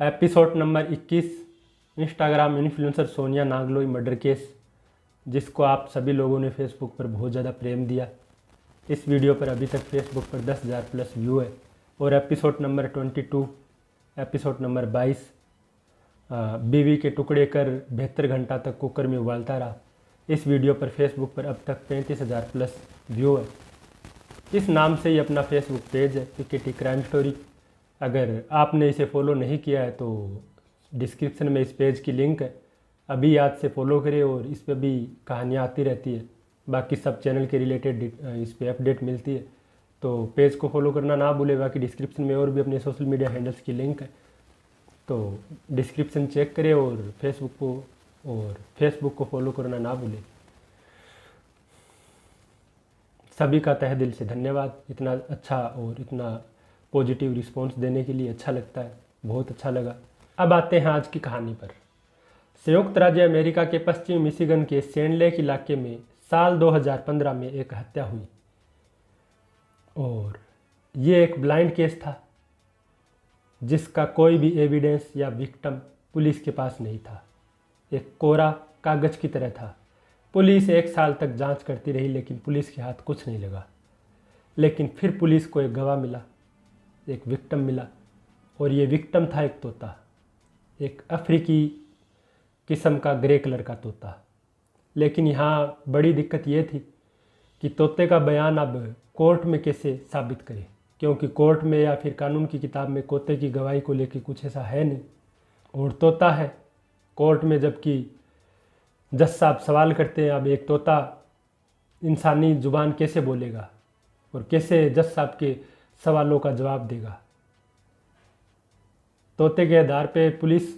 Episode number 21, Instagram influencer Sonia Nangloi murder case, जिसको आप सभी लोगों ने फेसबुक पर बहुत ज़्यादा प्रेम दिया। इस वीडियो पर अभी तक फेसबुक पर 10,000 प्लस व्यू है। और एपिसोड नंबर 22, एपिसोड नंबर 22, बीवी के टुकड़े कर 72 घंटा तक कुकर में उबालता रहा। इस वीडियो पर फेसबुक पर अब तक 35,000 प्लस व्यू है। इस नाम से ही अपना फेसबुक पेज है, पिकेटी क्राइम स्टोरी। अगर आपने इसे फॉलो नहीं किया है तो डिस्क्रिप्शन में इस पेज की लिंक है, अभी याद से फॉलो करें। और इस पर भी कहानियाँ आती रहती है, बाकी सब चैनल के रिलेटेड इस पर अपडेट मिलती है, तो पेज को फॉलो करना ना भूलें। बाकी डिस्क्रिप्शन में और भी अपने सोशल मीडिया हैंडल्स की लिंक है, तो डिस्क्रिप्शन चेक करें और फेसबुक को फॉलो करना ना भूलें। सभी का तहे दिल से धन्यवाद, इतना अच्छा और इतना पॉजिटिव रिस्पांस देने के लिए। अच्छा लगता है, बहुत अच्छा लगा। अब आते हैं आज की कहानी पर। संयुक्त राज्य अमेरिका के पश्चिमी मिशिगन के सैंड लेक इलाके में साल 2015 में एक हत्या हुई, और ये एक ब्लाइंड केस था जिसका कोई भी एविडेंस या विक्टिम पुलिस के पास नहीं था। एक कोरा कागज की तरह था। पुलिस 1 साल तक जांच करती रही, लेकिन पुलिस के हाथ कुछ नहीं लगा। लेकिन फिर पुलिस को एक गवाह मिला, एक विक्टिम मिला, और ये विक्टिम था एक तोता, एक अफ्रीकी किस्म का ग्रे कलर का तोता। लेकिन यहाँ बड़ी दिक्कत ये थी कि तोते का बयान अब कोर्ट में कैसे साबित करें, क्योंकि कोर्ट में या फिर कानून की किताब में तोते की गवाही को लेकर कुछ ऐसा है नहीं। और तोता है कोर्ट में, जबकि जज साहब सवाल करते हैं, अब एक तोता इंसानी जुबान कैसे बोलेगा और कैसे जज साहब के सवालों का जवाब देगा। तोते के आधार पे पुलिस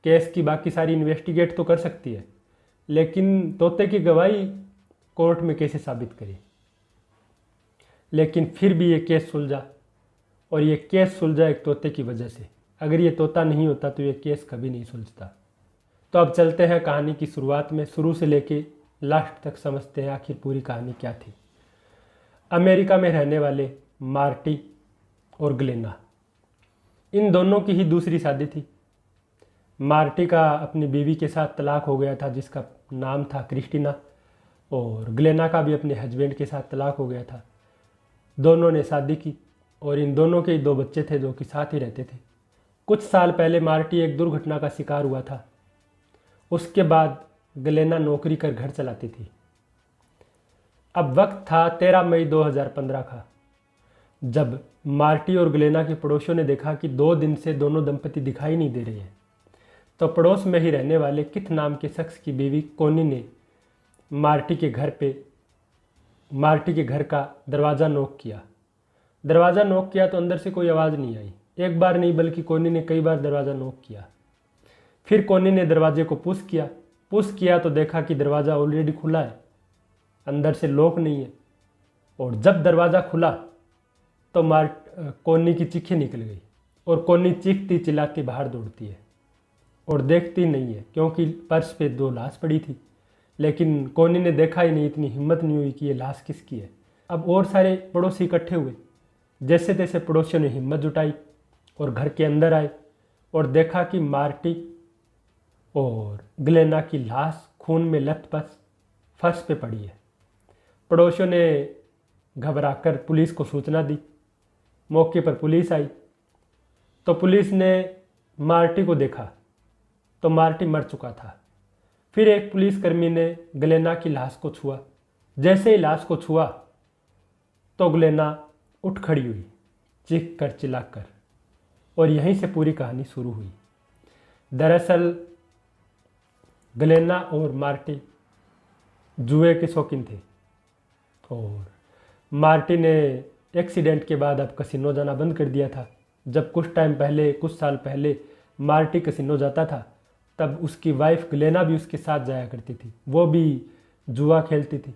केस की बाकी सारी इन्वेस्टिगेट तो कर सकती है, लेकिन तोते की गवाही कोर्ट में कैसे साबित करे। लेकिन फिर भी ये केस सुलझा, और ये केस सुलझा एक तोते की वजह से। अगर ये तोता नहीं होता तो ये केस कभी नहीं सुलझता। तो अब चलते हैं कहानी की शुरुआत में, शुरू से लेके लास्ट तक समझते हैं आखिर पूरी कहानी क्या थी। अमेरिका में रहने वाले मार्टी और ग्लेना, इन दोनों की ही दूसरी शादी थी। मार्टी का अपनी बीवी के साथ तलाक हो गया था, जिसका नाम था क्रिस्टीना, और ग्लेना का भी अपने हस्बैंड के साथ तलाक हो गया था। दोनों ने शादी की, और इन दोनों के 2 बच्चे थे जो कि साथ ही रहते थे। कुछ साल पहले मार्टी एक दुर्घटना का शिकार हुआ था। उसके बाद ग्लेना नौकरी कर घर चलाती थी। अब वक्त था 13 मई 2015 का, जब मार्टी और ग्लेना के पड़ोसियों ने देखा कि 2 दिन से दोनों दंपति दिखाई नहीं दे रहे हैं। तो पड़ोस में ही रहने वाले किथ नाम के शख्स की बीवी कोनी ने मार्टी के घर का दरवाज़ा नॉक किया। दरवाज़ा नॉक किया तो अंदर से कोई आवाज़ नहीं आई। एक बार नहीं बल्कि कोनी ने कई बार दरवाज़ा नॉक किया। फिर कोनी ने दरवाजे को पुश किया तो देखा कि दरवाज़ा ऑलरेडी खुला है, अंदर से लॉक नहीं है। और जब दरवाज़ा खुला तो कोनी की चीखें निकल गई, और कोनी चीखती चिल्लाती बाहर दौड़ती है और देखती नहीं है, क्योंकि पर्स पे 2 लाश पड़ी थी। लेकिन कोनी ने देखा ही नहीं, इतनी हिम्मत नहीं हुई कि ये लाश किसकी है। अब और सारे पड़ोसी इकट्ठे हुए। जैसे तैसे पड़ोसियों ने हिम्मत जुटाई और घर के अंदर आए और देखा कि मार्टी और ग्लेना की लाश खून में लथपथ फर्श पे पड़ी है। पड़ोसियों ने घबराकर पुलिस को सूचना दी। मौके पर पुलिस आई तो पुलिस ने मार्टी को देखा तो मार्टी मर चुका था। फिर एक पुलिसकर्मी ने ग्लेना की लाश को छुआ। जैसे ही लाश को छुआ तो ग्लेना उठ खड़ी हुई, चीख कर चिल्लाकर, और यहीं से पूरी कहानी शुरू हुई। दरअसल ग्लेना और मार्टी जुए के शौकीन थे, और मार्टी ने एक्सीडेंट के बाद अब कसिनो जाना बंद कर दिया था। जब कुछ साल पहले मार्टी कसिनो जाता था, तब उसकी वाइफ ग्लेना भी उसके साथ जाया करती थी। वो भी जुआ खेलती थी,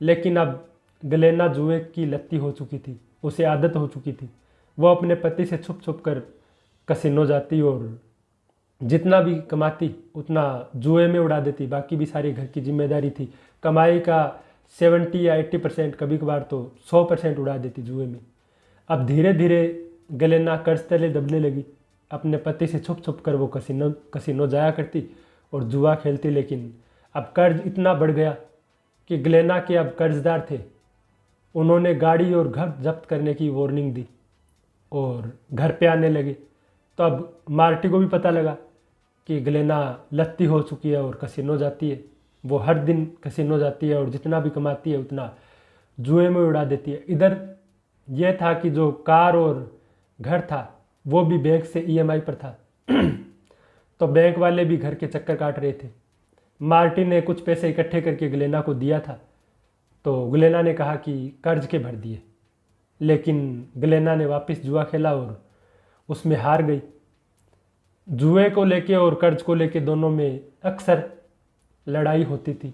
लेकिन अब ग्लेना जुए की लत्ती हो चुकी थी, उसे आदत हो चुकी थी। वो अपने पति से छुप छुप कर कसिनो जाती और जितना भी कमाती उतना जुए में उड़ा देती। बाकी भी सारी घर की जिम्मेदारी थी। कमाई का 70 या 80%, कभी कभार तो 100% उड़ा देती जुए में। अब धीरे धीरे ग्लेना कर्ज तले दबने लगी। अपने पति से छुप छुप कर वो कसिनो जाया करती और जुआ खेलती। लेकिन अब कर्ज इतना बढ़ गया कि ग्लेना के अब कर्जदार थे। उन्होंने गाड़ी और घर जब्त करने की वार्निंग दी और घर पे आने लगे। तो अब मार्टी को भी पता लगा कि ग्लेना लत्ती हो चुकी है और कसिनो जाती है। वो हर दिन कसिनो जाती है और जितना भी कमाती है उतना जुए में उड़ा देती है। इधर यह था कि जो कार और घर था वो भी बैंक से ईएमआई पर था। तो बैंक वाले भी घर के चक्कर काट रहे थे। मार्टी ने कुछ पैसे इकट्ठे करके ग्लेना को दिया था। तो ग्लेना ने कहा कि कर्ज के भर दिए, लेकिन ग्लेना ने वापस जुआ खेला और उसमें हार गई। जुए को लेके और कर्ज को लेके दोनों में अक्सर लड़ाई होती थी,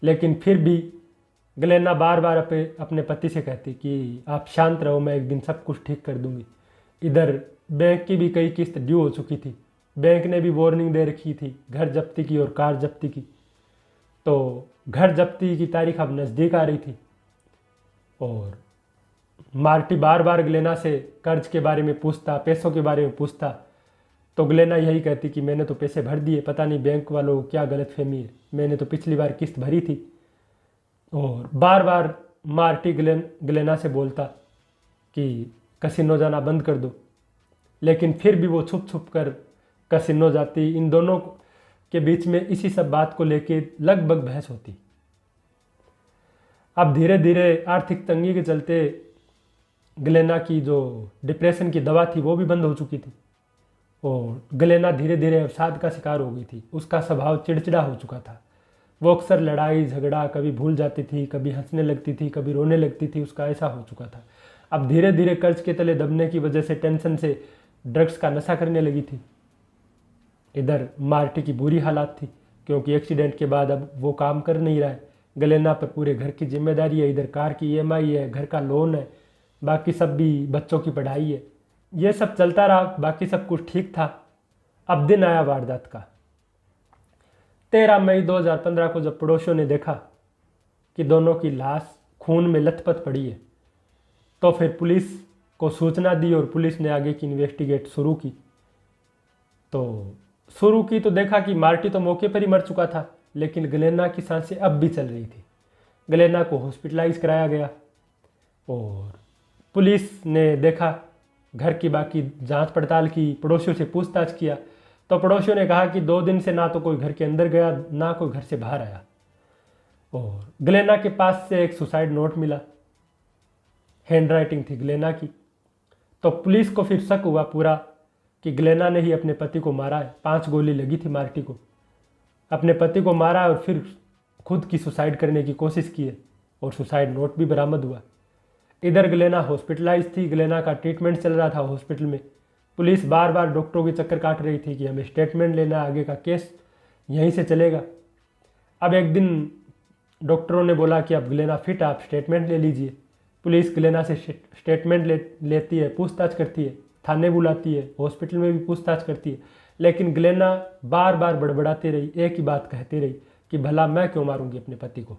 लेकिन फिर भी ग्लेना बार बार अपने पति से कहती कि आप शांत रहो, मैं एक दिन सब कुछ ठीक कर दूंगी। इधर बैंक की भी कई किस्त ड्यू हो चुकी थी। बैंक ने भी वार्निंग दे रखी थी घर जब्ती की और कार जब्ती की। तो घर जब्ती की तारीख अब नज़दीक आ रही थी और मार्टी बार बार ग्लेना से कर्ज के बारे में पूछता, पैसों के बारे में पूछता। तो ग्लेना यही कहती कि मैंने तो पैसे भर दिए, पता नहीं बैंक वालों को क्या गलतफहमी है, मैंने तो पिछली बार किस्त भरी थी। और बार बार मार्टी ग्लेना से बोलता कि कसिनो जाना बंद कर दो, लेकिन फिर भी वो छुप छुप कर कसिनो जाती। इन दोनों के बीच में इसी सब बात को लेके लगभग बहस होती। अब धीरे धीरे आर्थिक तंगी के चलते ग्लेना की जो डिप्रेशन की दवा थी वो भी बंद हो चुकी थी और ग्लेना धीरे धीरे अवसाद का शिकार हो गई थी। उसका स्वभाव चिड़चिड़ा हो चुका था। वो अक्सर लड़ाई झगड़ा कभी भूल जाती थी, कभी हंसने लगती थी, कभी रोने लगती थी। उसका ऐसा हो चुका था। अब धीरे धीरे कर्ज के तले दबने की वजह से टेंशन से ड्रग्स का नशा करने लगी थी। इधर मार्टी की बुरी हालात थी क्योंकि एक्सीडेंट के बाद अब वो काम कर नहीं रहा है। ग्लेना पर पूरे घर की जिम्मेदारी है। इधर कार की ईएमआई है, घर का लोन है, बाकी सब भी बच्चों की पढ़ाई है। ये सब चलता रहा, बाकी सब कुछ ठीक था। अब दिन आया वारदात का। 13 मई 2015 को जब पड़ोसियों ने देखा कि दोनों की लाश खून में लथपथ पड़ी है, तो फिर पुलिस को सूचना दी और पुलिस ने आगे की इन्वेस्टिगेट शुरू की। तो देखा कि मार्टी तो मौके पर ही मर चुका था, लेकिन ग्लेना की सांसें अब भी चल रही थी। ग्लेना को हॉस्पिटलाइज कराया गया और पुलिस ने देखा, घर की बाकी जांच पड़ताल की, पड़ोसियों से पूछताछ किया। तो पड़ोसियों ने कहा कि 2 दिन से ना तो कोई घर के अंदर गया, ना कोई घर से बाहर आया। और ग्लेना के पास से एक सुसाइड नोट मिला, हैंडराइटिंग थी ग्लेना की। तो पुलिस को फिर शक हुआ पूरा कि ग्लेना ने ही अपने पति को मारा है। 5 गोली लगी थी मार्टी को, अपने पति को मारा और फिर खुद की सुसाइड करने की कोशिश की है और सुसाइड नोट भी बरामद हुआ। इधर ग्लेना हॉस्पिटलाइज थी, ग्लेना का ट्रीटमेंट चल रहा था हॉस्पिटल में। पुलिस बार बार डॉक्टरों के चक्कर काट रही थी कि हमें स्टेटमेंट लेना, आगे का केस यहीं से चलेगा। अब एक दिन डॉक्टरों ने बोला कि अब ग्लेना फिट है, आप स्टेटमेंट ले लीजिए। पुलिस ग्लेना से स्टेटमेंट लेती है, पूछताछ करती है, थाने बुलाती है, हॉस्पिटल में भी पूछताछ करती है। लेकिन ग्लेना बार बार बड़बड़ाती रही, एक ही बात कहती रही कि भला मैं क्यों मारूंगी अपने पति को,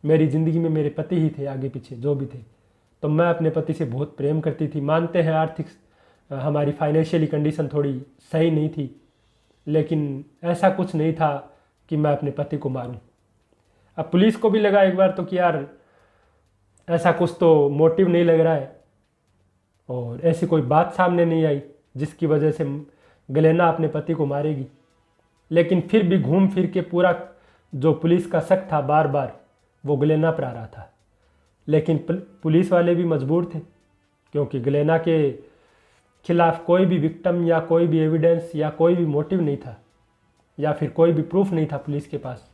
मेरी ज़िंदगी में मेरे पति ही थे, आगे पीछे जो भी थे। तो मैं अपने पति से बहुत प्रेम करती थी। मानते हैं आर्थिक हमारी फाइनेंशियली कंडीशन थोड़ी सही नहीं थी, लेकिन ऐसा कुछ नहीं था कि मैं अपने पति को मारूं। अब पुलिस को भी लगा एक बार तो कि यार ऐसा कुछ तो मोटिव नहीं लग रहा है और ऐसी कोई बात सामने नहीं आई जिसकी वजह से ग्लेना अपने पति को मारेगी। लेकिन फिर भी घूम फिर के पूरा जो पुलिस का शक था बार बार वो ग्लेना पर आ रहा था। लेकिन पुलिस वाले भी मजबूर थे क्योंकि ग्लेना के खिलाफ कोई भी विक्टिम या कोई भी एविडेंस या कोई भी मोटिव नहीं था या फिर कोई भी प्रूफ नहीं था पुलिस के पास।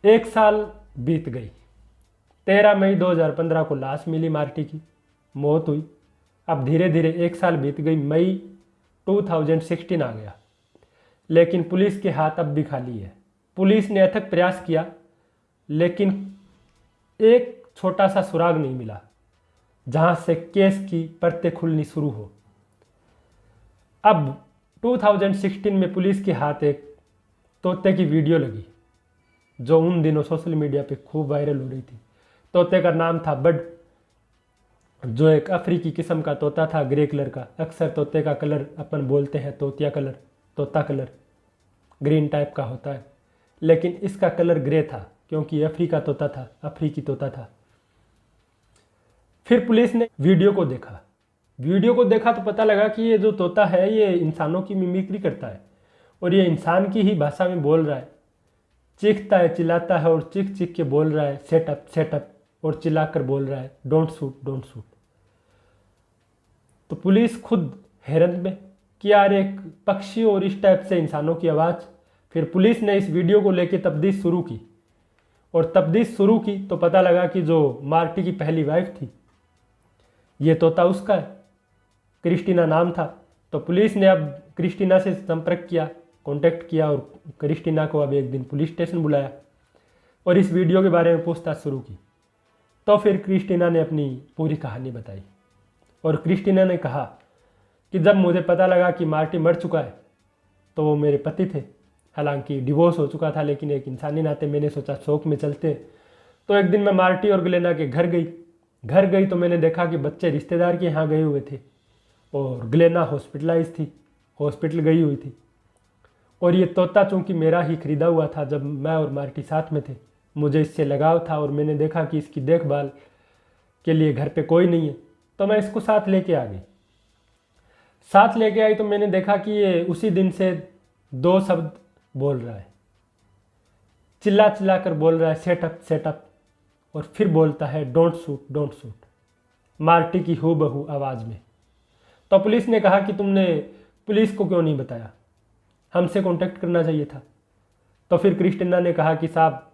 1 साल बीत गई। 13 मई 2015 को लाश मिली, मार्टी की मौत हुई। अब धीरे धीरे 1 साल बीत गई, मई 2016 आ गया, लेकिन पुलिस के हाथ अब भी खाली है। पुलिस ने अथक प्रयास किया लेकिन एक छोटा सा सुराग नहीं मिला जहां से केस की परतें खुलनी शुरू हो। अब 2016 में पुलिस के हाथ एक तोते की वीडियो लगी जो उन दिनों सोशल मीडिया पे खूब वायरल हो रही थी। तोते का नाम था बड। जो एक अफ्रीकी किस्म का तोता था, ग्रे कलर का। अक्सर तोते का कलर अपन बोलते हैं तोतिया कलर, तोता कलर ग्रीन टाइप का होता है, लेकिन इसका कलर ग्रे था क्योंकि अफ्रीका तोता था, अफ्रीकी तोता था। फिर पुलिस ने वीडियो को देखा। वीडियो को देखा तो पता लगा कि ये जो तोता है ये इंसानों की मिमिक्री करता है और ये इंसान की ही भाषा में बोल रहा है। चीखता है, चिल्लाता है और चीख चीख के बोल रहा है सेटअप सेटअप, और चिल्लाकर बोल रहा है डोंट शूट डोंट शूट। तो पुलिस खुद हैरत में कि यार एक पक्षी और इस टाइप से इंसानों की आवाज़। फिर पुलिस ने इस वीडियो को लेकर तफ्तीश शुरू की, और तफ्तीश शुरू की तो पता लगा कि जो मार्टी की पहली वाइफ थी ये तोता उसका है, क्रिस्टीना नाम था। तो पुलिस ने अब क्रिस्टीना से संपर्क किया, कांटेक्ट किया, और क्रिस्टीना को अब एक दिन पुलिस स्टेशन बुलाया और इस वीडियो के बारे में पूछताछ शुरू की। तो फिर क्रिस्टीना ने अपनी पूरी कहानी बताई, और क्रिस्टीना ने कहा कि जब मुझे पता लगा कि मार्टी मर चुका है तो वो मेरे पति थे। हालांकि डिवोर्स हो चुका था, लेकिन एक इंसानी नाते मैंने सोचा शौक में चलते। तो एक दिन मैं मार्टी और ग्लेना के घर गई तो मैंने देखा कि बच्चे रिश्तेदार के यहाँ गए हुए थे और ग्लेना हॉस्पिटलाइज थी, हॉस्पिटल गई हुई थी। और ये तोता चूँकि मेरा ही खरीदा हुआ था, जब मैं और मार्टी साथ में थे मुझे इससे लगाव था, और मैंने देखा कि इसकी देखभाल के लिए घर पे कोई नहीं है, तो मैं इसको साथ लेके आ गई। साथ लेके आई तो मैंने देखा कि ये उसी दिन से 2 शब्द बोल रहा है, चिल्ला चिल्ला कर बोल रहा है सेटअप सेटअप, और फिर बोलता है डोंट शूट मार्टी की हूबहू आवाज़ में। तो पुलिस ने कहा कि तुमने पुलिस को क्यों नहीं बताया, हमसे कांटेक्ट करना चाहिए था। तो फिर क्रिस्टीना ने कहा कि साहब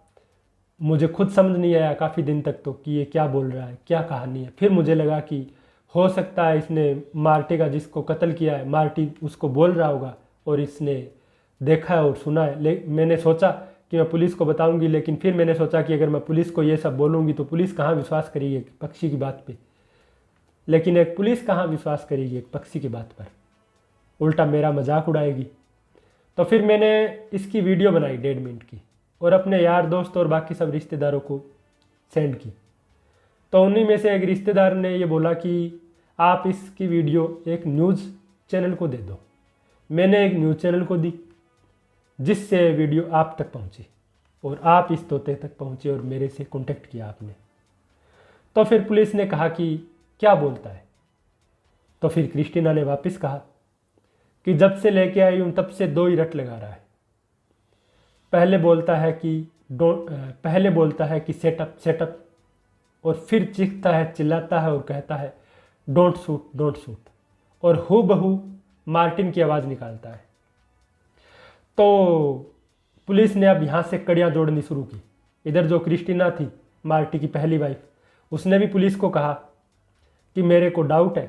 मुझे खुद समझ नहीं आया काफ़ी दिन तक तो कि ये क्या बोल रहा है, क्या कहानी है। फिर मुझे लगा कि हो सकता है इसने मार्टी का जिसको कत्ल किया है, मार्टी उसको बोल रहा होगा और इसने देखा है और सुना है। मैंने सोचा कि मैं पुलिस को बताऊंगी, लेकिन फिर मैंने सोचा कि अगर मैं पुलिस को ये सब बोलूंगी तो पुलिस कहाँ विश्वास करेगी एक पक्षी की बात पे। लेकिन एक पुलिस कहाँ विश्वास करेगी एक पक्षी की बात पर, उल्टा मेरा मजाक उड़ाएगी। तो फिर मैंने इसकी वीडियो बनाई 1.5 मिनट की और अपने यार दोस्त और बाकी सब रिश्तेदारों को सेंड की। तो उन्हीं में से एक रिश्तेदार ने ये बोला कि आप इसकी वीडियो एक न्यूज़ चैनल को दे दो। मैंने एक न्यूज़ चैनल को दी, जिससे वीडियो आप तक पहुंची और आप इस तोते तक पहुंचे और मेरे से कांटेक्ट किया आपने। तो फिर पुलिस ने कहा कि क्या बोलता है। तो फिर क्रिस्टीना ने वापस कहा कि जब से लेके आई हूँ तब से 2 ही रट लगा रहा है। पहले बोलता है कि सेटअप, और फिर चीखता है, चिल्लाता है और कहता है डोंट शूट, और हूबहू मार्टिन की आवाज़ निकालता है। तो पुलिस ने अब यहाँ से कड़ियाँ जोड़नी शुरू की। इधर जो क्रिस्टीना थी मार्टी की पहली वाइफ, उसने भी पुलिस को कहा कि मेरे को डाउट है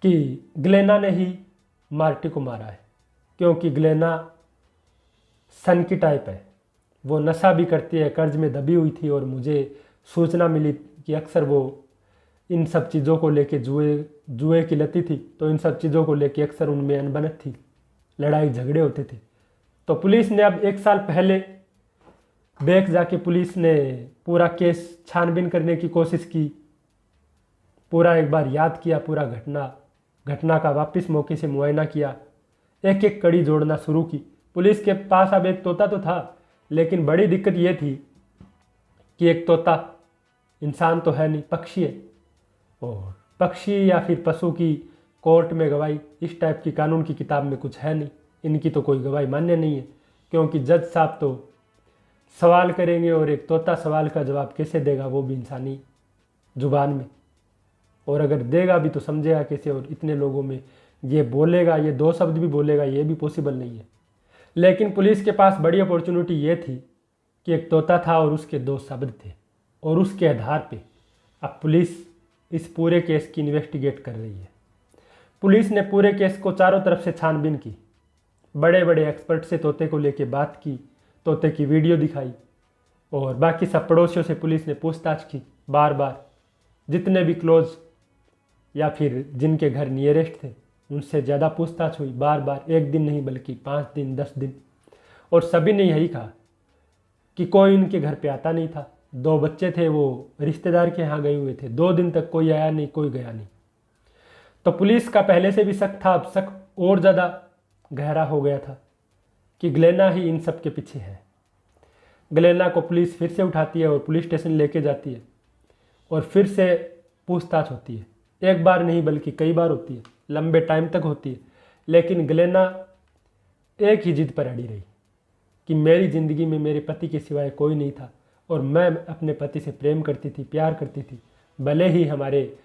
कि ग्लेना ने ही मार्टी को मारा है, क्योंकि ग्लेना सन की टाइप है, वो नशा भी करती है, कर्ज में दबी हुई थी, और मुझे सूचना मिली कि अक्सर वो इन सब चीज़ों को लेके जुए की लती थी, तो इन सब चीज़ों को लेके अक्सर उनमें अनबन थी, लड़ाई झगड़े होते थे। तो पुलिस ने अब 1 साल पहले बैक जाके पुलिस ने पूरा केस छानबीन करने की कोशिश की, पूरा एक बार याद किया, पूरा घटना का वापस मौके से मुआयना किया, एक एक कड़ी जोड़ना शुरू की। पुलिस के पास अब एक तोता तो था, लेकिन बड़ी दिक्कत ये थी कि एक तोता इंसान तो है नहीं, पक्षी है, और पक्षी या फिर पशु की कोर्ट में गवाही इस टाइप की कानून की किताब में कुछ है नहीं, इनकी तो कोई गवाही मान्य नहीं है, क्योंकि जज साहब तो सवाल करेंगे और एक तोता सवाल का जवाब कैसे देगा, वो भी इंसानी जुबान में, और अगर देगा भी तो समझेगा कैसे, और इतने लोगों में ये बोलेगा, ये 2 शब्द भी बोलेगा, ये भी पॉसिबल नहीं है। लेकिन पुलिस के पास बड़ी अपॉर्चुनिटी ये थी कि एक तोता था और उसके 2 शब्द थे, और उसके आधार पे अब पुलिस इस पूरे केस की इन्वेस्टिगेट कर रही है। पुलिस ने पूरे केस को चारों तरफ से छानबीन की, बड़े बड़े एक्सपर्ट से तोते को लेके बात की, तोते की वीडियो दिखाई, और बाकी सब पड़ोसियों से पुलिस ने पूछताछ की बार बार, जितने भी क्लोज या फिर जिनके घर नियरेस्ट थे उनसे ज़्यादा पूछताछ हुई बार बार, 1 दिन नहीं बल्कि 5 दिन 10 दिन, और सभी ने यही कहा कि कोई उनके घर पे आता नहीं था, 2 बच्चे थे, वो रिश्तेदार के यहाँ गए हुए थे। 2 दिन तक कोई आया नहीं, कोई गया नहीं। तो पुलिस का पहले से भी शक था, अब शक और ज़्यादा गहरा हो गया था कि ग्लेना ही इन सब के पीछे है। ग्लेना को पुलिस फिर से उठाती है और पुलिस स्टेशन लेके जाती है और फिर से पूछताछ होती है। एक बार नहीं बल्कि कई बार होती है, लंबे टाइम तक होती है। लेकिन ग्लेना एक ही जिद पर अड़ी रही कि मेरी ज़िंदगी में मेरे पति के सिवाय कोई नहीं था और मैं अपने पति से प्रेम करती थी, प्यार करती थी। भले ही हमारे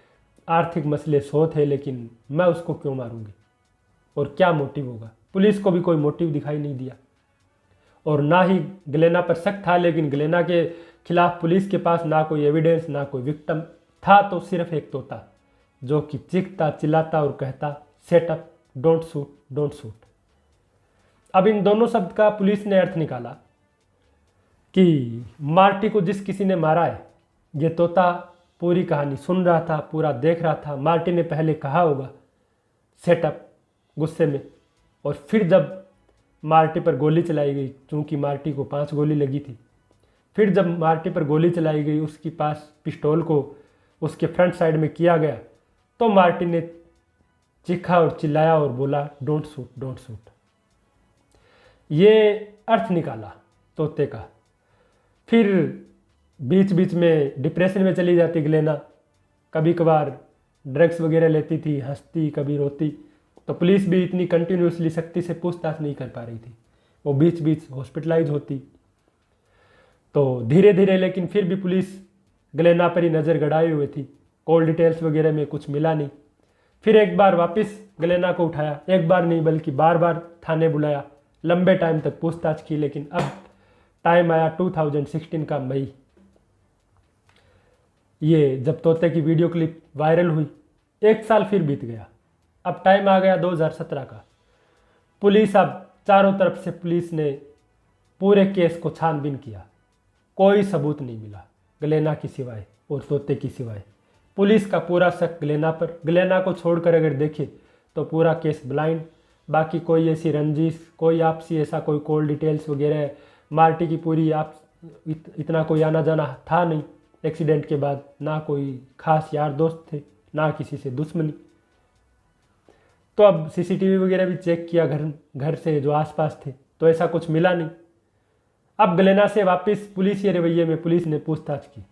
आर्थिक मसले 100 थे, लेकिन मैं उसको क्यों मारूंगी और क्या मोटिव होगा। पुलिस को भी कोई मोटिव दिखाई नहीं दिया और ना ही ग्लेना पर शक था। लेकिन ग्लेना के खिलाफ पुलिस के पास ना कोई एविडेंस, ना कोई विक्टिम था, तो सिर्फ एक तोता जो कि चीखता चिल्लाता और कहता, set up, don't shoot, don't shoot. अब इन दोनों शब्द का पुलिस ने अर्थ निकाला कि मार्टी को जिस किसी ने मारा है, ये तोता पूरी कहानी सुन रहा था, पूरा देख रहा था। मार्टी ने पहले कहा होगा सेटअप गुस्से में, और फिर जब मार्टी पर गोली चलाई गई, चूंकि मार्टी को 5 गोली लगी थी, फिर जब मार्टी पर गोली चलाई गई, उसके पास पिस्टल को उसके फ्रंट साइड में किया गया, तो मार्टी ने चीखा और चिल्लाया और बोला, डोंट शूट, डोंट शूट। ये अर्थ निकाला तोते का। फिर बीच बीच में डिप्रेशन में चली जाती ग्लेना, कभी कभार ड्रग्स वगैरह लेती थी, हंसती, कभी रोती। तो पुलिस भी इतनी कंटिन्यूसली सख्ती से पूछताछ नहीं कर पा रही थी, वो बीच बीच हॉस्पिटलाइज होती। तो धीरे धीरे, लेकिन फिर भी पुलिस ग्लेना पर ही नज़र गड़ाए हुए थी। कॉल डिटेल्स वगैरह में कुछ मिला नहीं। फिर एक बार वापस ग्लेना को उठाया, एक बार नहीं बल्कि बार बार थाने बुलाया, लंबे टाइम तक पूछताछ की। लेकिन अब टाइम आया 2016 का मई, ये जब तोते की वीडियो क्लिप वायरल हुई। 1 साल फिर बीत गया। अब टाइम आ गया 2017 का। पुलिस, अब चारों तरफ से पुलिस ने पूरे केस को छानबीन किया, कोई सबूत नहीं मिला ग्लेना की सिवाय और तोते की सिवाय। पुलिस का पूरा शक ग्लेना पर। ग्लेना को छोड़कर अगर देखे तो पूरा केस ब्लाइंड। बाकी कोई ऐसी रंजिश, कोई आपसी ऐसा कोई कॉल डिटेल्स वगैरह, मार्टी की पूरी आप इतना कोई आना जाना था नहीं एक्सीडेंट के बाद। ना कोई खास यार दोस्त थे, ना किसी से दुश्मनी। तो अब सीसीटीवी वगैरह भी चेक किया घर से जो आसपास थे, तो ऐसा कुछ मिला नहीं। अब ग्लेना से वापस पुलिस के रवैये में पुलिस ने पूछताछ की।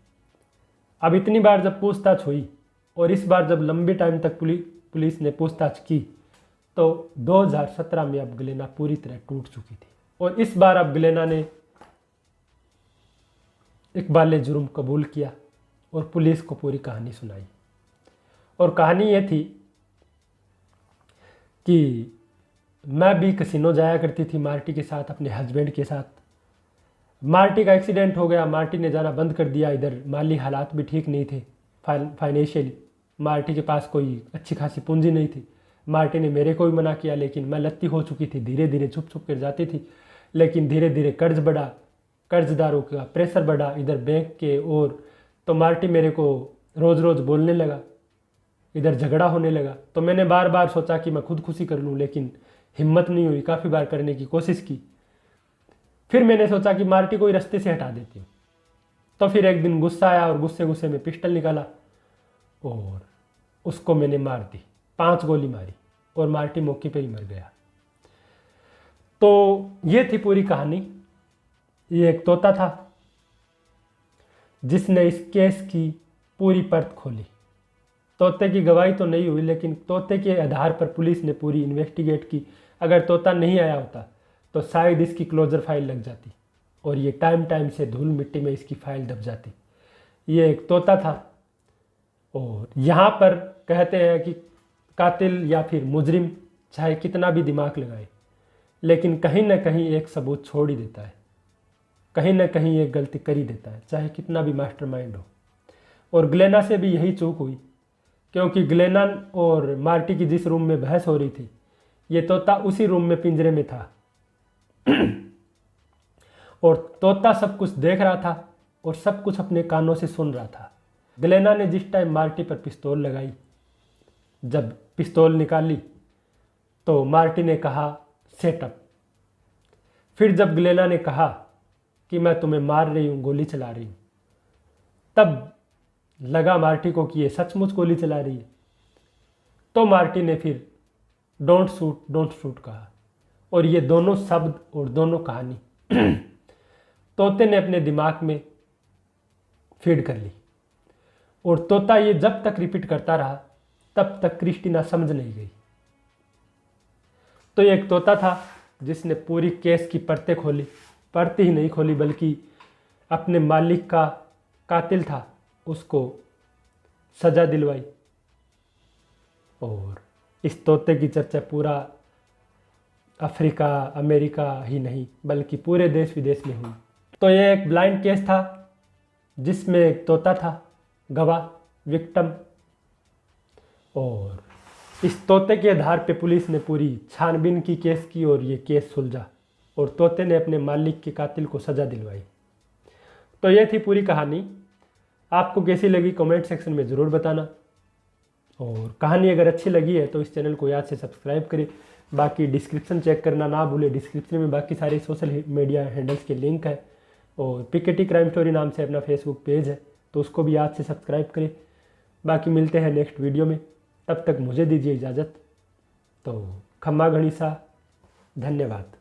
अब इतनी बार जब पूछताछ हुई और इस बार जब लंबे टाइम तक पुलिस ने पूछताछ की, तो 2017 में अब ग्लेना पूरी तरह टूट चुकी थी। और इस बार अब ग्लेना ने इकबाल जुर्म कबूल किया और पुलिस को पूरी कहानी सुनाई। और कहानी ये थी कि मैं भी कैसीनो जाया करती थी मार्टी के साथ, अपने हस्बैंड के साथ। मार्टी का एक्सीडेंट हो गया, मार्टी ने जाना बंद कर दिया। इधर माली हालात भी ठीक नहीं थे, फाइनेंशियली मार्टी के पास कोई अच्छी खासी पूंजी नहीं थी। मार्टी ने मेरे को भी मना किया, लेकिन मैं लत्ती हो चुकी थी। धीरे धीरे छुप छुप कर जाती थी, लेकिन धीरे धीरे कर्ज बढ़ा, कर्जदारों का प्रेशर बढ़ा इधर बैंक के। और तो मार्टी मेरे को रोज़ रोज़ बोलने लगा, इधर झगड़ा होने लगा। तो मैंने बार बार सोचा कि मैं खुदकुशी कर लूँ, लेकिन हिम्मत नहीं हुई। काफ़ी बार करने की कोशिश की। फिर मैंने सोचा कि मार्टी को ही रास्ते से हटा देती हूँ। तो फिर एक दिन गुस्सा आया और गुस्से गुस्से में पिस्टल निकाला और उसको मैंने मार दी। 5 गोली मारी और मार्टी मौके पर ही मर गया। तो ये थी पूरी कहानी। ये एक तोता था जिसने इस केस की पूरी परत खोली। तोते की गवाही तो नहीं हुई, लेकिन तोते के आधार पर पुलिस ने पूरी इन्वेस्टिगेट की। अगर तोता नहीं आया होता तो शायद इसकी क्लोजर फाइल लग जाती और ये टाइम टाइम से धूल मिट्टी में इसकी फाइल दब जाती। ये एक तोता था। और यहाँ पर कहते हैं कि कातिल या फिर मुजरिम चाहे कितना भी दिमाग लगाए, लेकिन कहीं ना कहीं एक सबूत छोड़ ही देता है, कहीं ना कहीं एक गलती कर ही देता है, चाहे कितना भी मास्टरमाइंड हो। और ग्लेना से भी यही चूक हुई, क्योंकि ग्लेना और मार्टी की जिस रूम में बहस हो रही थी, ये तोता उसी रूम में पिंजरे में था। और तोता सब कुछ देख रहा था और सब कुछ अपने कानों से सुन रहा था। ग्लेना ने जिस टाइम मार्टी पर पिस्तौल लगाई, जब पिस्तौल निकाली तो मार्टी ने कहा सेटअप। फिर जब ग्लेना ने कहा कि मैं तुम्हें मार रही हूँ, गोली चला रही हूँ, तब लगा मार्टी को कि ये सचमुच गोली चला रही है। तो मार्टी ने फिर डोंट शूट कहा, और ये दोनों शब्द और दोनों कहानी तोते ने अपने दिमाग में फीड कर ली, और तोता ये जब तक रिपीट करता रहा तब तक क्रिस्टीना समझ नहीं गई। तो ये एक तोता था जिसने पूरी केस की परतें खोली, परतें ही नहीं खोली बल्कि अपने मालिक का कातिल था उसको सजा दिलवाई। और इस तोते की चर्चा पूरा अफ्रीका अमेरिका ही नहीं बल्कि पूरे देश विदेश में हुई। तो ये एक ब्लाइंड केस था जिसमें एक तोता था गवाह, विक्टिम, और इस तोते के आधार पे पुलिस ने पूरी छानबीन की केस की और ये केस सुलझा, और तोते ने अपने मालिक के कातिल को सज़ा दिलवाई। तो ये थी पूरी कहानी। आपको कैसी लगी कमेंट सेक्शन में ज़रूर बताना, और कहानी अगर अच्छी लगी है तो इस चैनल को याद से सब्सक्राइब करें। बाकी डिस्क्रिप्शन चेक करना ना भूलें, डिस्क्रिप्शन में बाकी सारे सोशल मीडिया हैंडल्स के लिंक है, और पिकेटी क्राइम स्टोरी नाम से अपना फेसबुक पेज है तो उसको भी याद से सब्सक्राइब करें। बाकी मिलते हैं नेक्स्ट वीडियो में, तब तक मुझे दीजिए इजाज़त। तो खम्मा गणिसा, धन्यवाद।